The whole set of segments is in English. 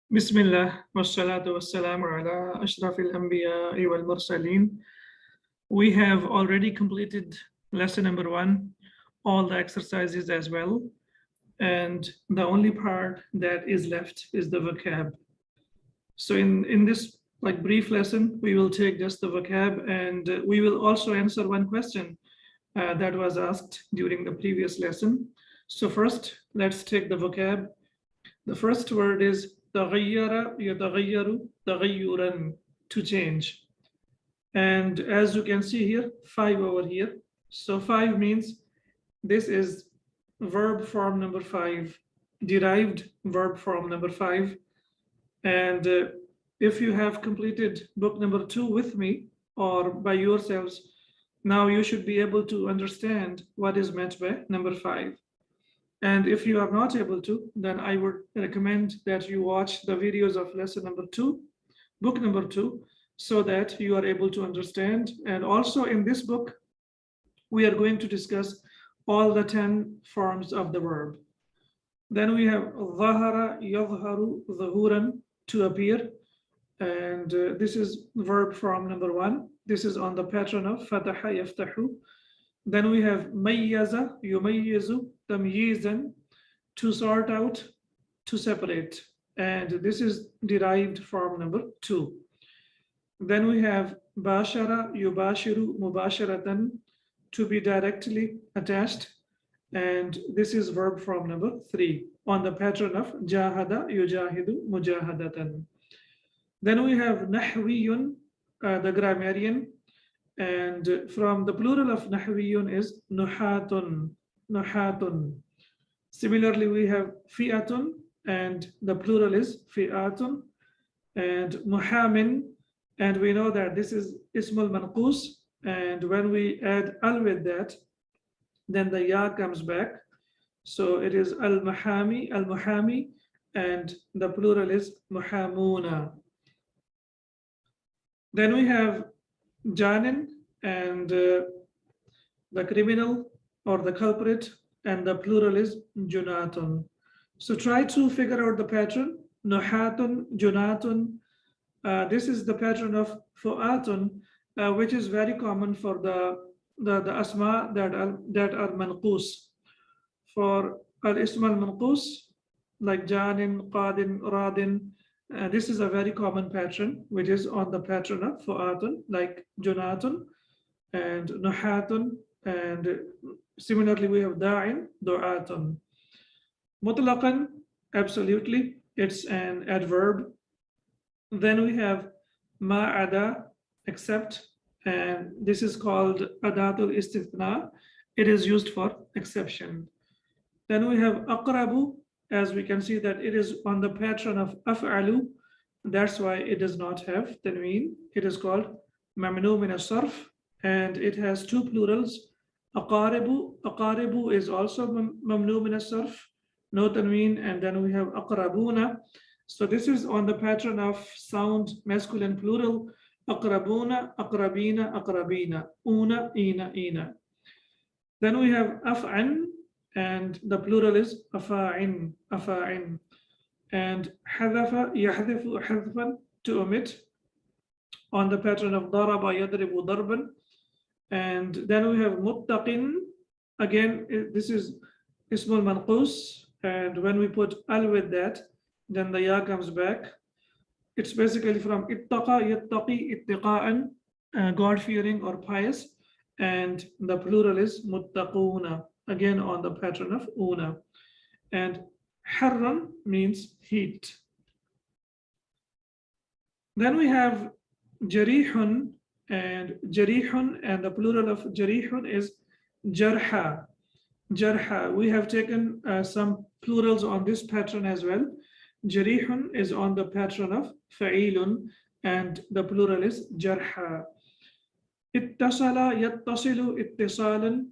Bismillah, wassalatu wassalamu ala ashrafil anbiya wal mursaleen. We have already completed lesson number 1, all the exercises as well. And the only part that is left is the vocab. So in this brief lesson, we will take just the vocab, and we will also answer one question that was asked during the previous lesson. So first, let's take the vocab. The first word is تغير يتغير تغيرا, to change. And as you can see here, 5 over here. So 5 means this is verb form number 5, derived verb form number 5. And if you have completed book number 2 with me or by yourselves, now you should be able to understand what is meant by number 5. And if you are not able to, then I would recommend that you watch the videos of lesson number 2, book number 2, so that you are able to understand. And also in this book, we are going to discuss all the 10 forms of the verb. Then we have ظهر يظهر ظهورا, to appear. And this is verb form number 1. This is on the pattern of فتح يفتح. Then we have ميز يميز تمييزا, to sort out, to separate. And this is derived form number 2. Then we have باشر يباشر مباشرة, to be directly attached. And this is verb form number 3 on the pattern of جاهد يجاهد مجاهدة. Then we have نحوي, the grammarian. And from the plural of nahwiyun is nuhatun, nuhatun. Similarly, we have fi'atun, and the plural is fi'atun. And muhamin, and we know that this is ismul manqus, and when we add al with that, then the ya comes back. So it is al-muhami, and the plural is muhamuna. Then we have Janin, and the criminal or the culprit, and the plural is Junatun. So try to figure out the pattern. Nuhatun, Junatun. This is the pattern of Fu'atun, which is very common for the asma that are manqus. For al-ism al-manqus, like Janin, Qadin, Radin, this is a very common pattern, which is on the pattern of Fu'atun, like Junatun and Nuhatun. And similarly, we have Da'in, Du'atun. Mutlaqan, absolutely, it's an adverb. Then we have Ma'ada, except, and this is called Adatul Istithna. It is used for exception. Then we have Aqrabu. As we can see that it is on the pattern of af'alu, that's why it does not have tanween. It is called mamnu min as-sarf, and it has 2 plurals. Aqaribu, aqaribu is also mamnu min as-sarf, no tanween. And then we have aqrabuna. So this is on the pattern of sound masculine plural. Aqrabuna, aqrabina, aqrabina, una, ina, ina. Then we have af'an, and the plural is afa'in, afa'in. And hadafa, yahdifu, hadfan, to omit, on the pattern of daraba, yadribu, darban. And then we have muttaqin. Again, this is ismul manqus, and when we put al with that, then the ya comes back. It's basically from ittaqa, yattaqi, ittiqa'an, God-fearing or pious. And the plural is muttaquna, again on the pattern of una. And harran means heat. Then we have jarihun, and jarihun, and the plural of jarihun is jarha. Jarha, we have taken some plurals on this pattern as well. Jarihun is on the pattern of fa'ilun, and the plural is jarha. Ittasala, yattasilu, ittisalan,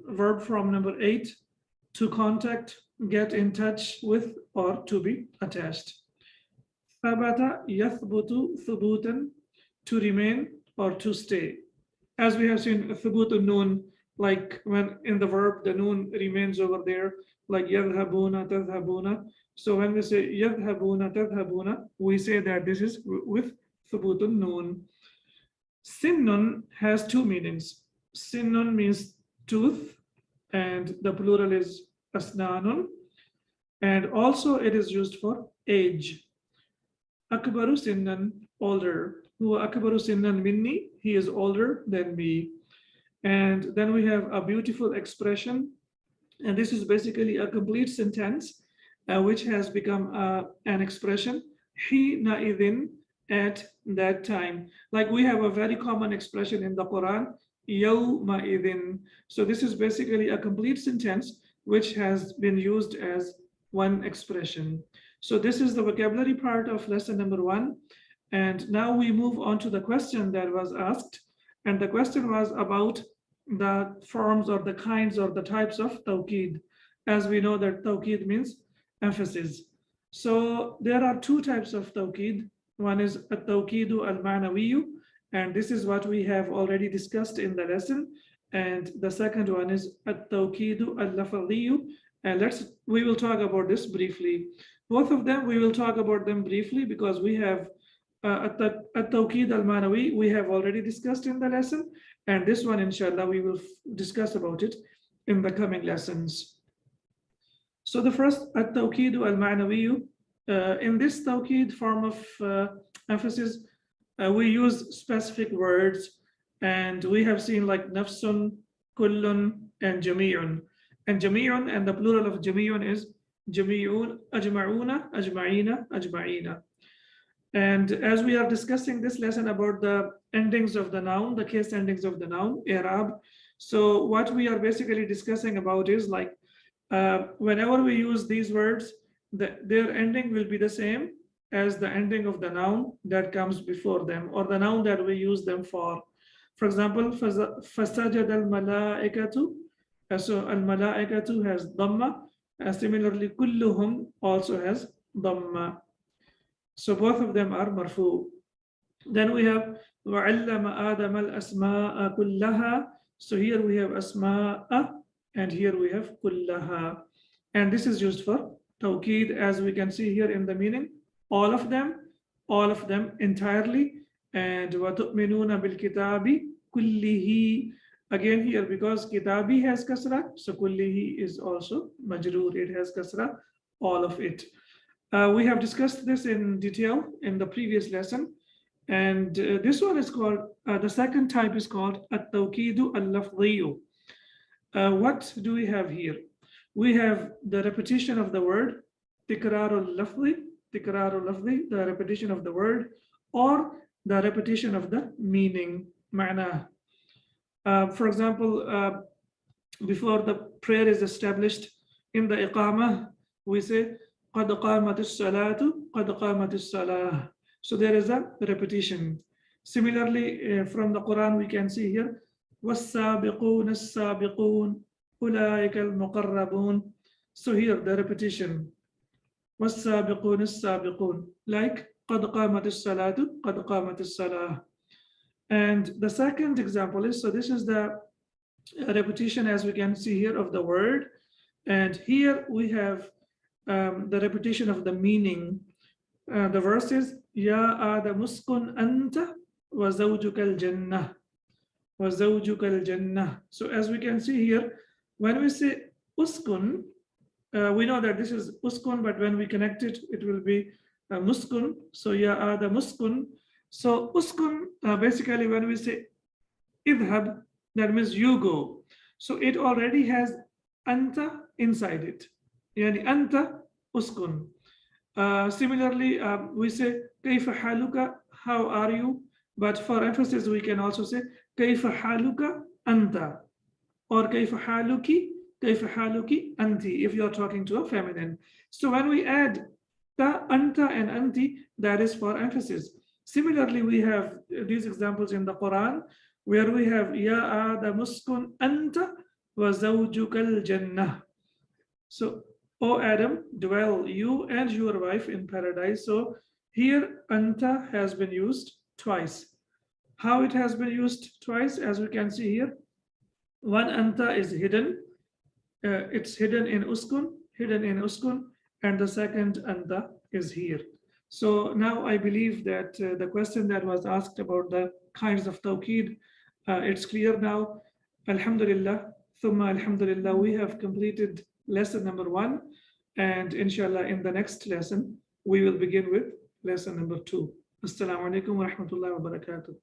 verb from number 8, to contact, get in touch with, or to be attached. Thabata, yathbutu, thubutan, to remain or to stay. As we have seen, thubutu noon, like when in the verb the noon remains over there, like yadhabuna, tadhabuna. So when we say yadhabuna, tadhabuna, we say that this is with thubutun noon. Sinnun has two meanings. Sinnun means tooth, and the plural is asnanun, and also it is used for age. Akbaru sinnan, older. Huwa akbaru sinnan minni, he is older than me. And then we have a beautiful expression, and this is basically a complete sentence which has become an expression, hina idhin, at that time. Like we have a very common expression in the Quran, yawma idhin. So this is basically a complete sentence which has been used as one expression. So this is the vocabulary part of lesson number 1. And now we move on to the question that was asked. And the question was about the forms or the kinds or the types of tawqid. As we know that tawqid means emphasis. So there are two types of tawqid. One is at-tawqidu al-ma'nawiyu, and this is what we have already discussed in the lesson. And the second one is at-tawqidu al-lafadhiyu, and we will talk about this briefly. Both of them, we will talk about them briefly because we have at-tawqid al-ma'nawi, we have already discussed in the lesson, and this one, inshallah, we will discuss about it in the coming lessons. So the first, at-tawqid al-ma'nawi, in this tawqid form of emphasis, we use specific words, and we have seen like nafsun, kullun, and jami'un. And jami'un, and the plural of jami'un is jami'un, ajma'una, ajma'ina, ajma'ina. And as we are discussing this lesson about the endings of the noun, the case endings of the noun, i'rab. So what we are basically discussing about is like, whenever we use these words, their ending will be the same as the ending of the noun that comes before them, or the noun that we use them for. For example, fasajad al-mala'ikatu. So al-mala'ikatu has dhamma. Similarly, kulluhum also has dhamma. So both of them are marfu. Then we have وَعَلَّمَ آدَمَ الْأَسْمَاءَ كُلَّهَا. So here we have asma'a, and here we have kullaha. And this is used for tawqid, as we can see here in the meaning. All of them entirely. And وَتُؤْمِنُونَ بِالْكِتَابِ كُلِّهِ. Again here, because kitabi has kasra, so kullihi is also majroor. It has kasra, all of it. We have discussed this in detail in the previous lesson. And this one is called, the second type is called at-tawqidu al-lafdhiyu. What do we have here? We have the repetition of the word, tikrarul lafdhi, the repetition of the word, or the repetition of the meaning, ma'na. For example, before the prayer is established in the iqamah, we say, قَدْ قَامَتِ الصَّلَاةُ قَدْ قَامَتِ الصَّلَاةُ. So there is a repetition. Similarly, from the Quran, we can see here, وَالسَّابِقُونَ السَّابِقُونَ أُولَٰئِكَ الْمُقَرَّبُونَ. So here, the repetition. وَالسَّابِقُونَ السَّابِقُونَ. Like, قَدْ قَامَتِ الصَّلَاةُ قَدْ قَامَتِ الصَّلَاةُ. And the second example is, so this is the repetition, as we can see here, of the word. And here we have the repetition of the meaning. The verse is, Ya Adam uskun anta wa zawjuka al-jannah. Wa zawjuka al-jannah. So as we can see here, when we say uskun, we know that this is uskun, but when we connect it, it will be muskun. So Ya Adam uskun. So uskun, basically when we say idhab, that means you go. So it already has anta inside it. Yani anta uskun. Similarly, we say kayfa haluka, how are you? But for emphasis, we can also say kayfa haluka anta, or kayfa haluki anti, if you are talking to a feminine. So when we add ta, anta, and anti, that is for emphasis. Similarly, we have these examples in the Quran where we have Ya Adam uskun anta wa zawjuka al-jannah. So, O Adam, dwell you and your wife in paradise. So here anta has been used twice. How it has been used twice, as we can see here, one anta is hidden. It's hidden in uskun, hidden in uskun, and the second anta is here. So now I believe that the question that was asked about the kinds of tawqid, it's clear now. Alhamdulillah, thumma alhamdulillah, we have completed lesson number 1, and inshallah in the next lesson we will begin with lesson number 2. Assalamu alaikum wa rahmatullahi wa barakatuh.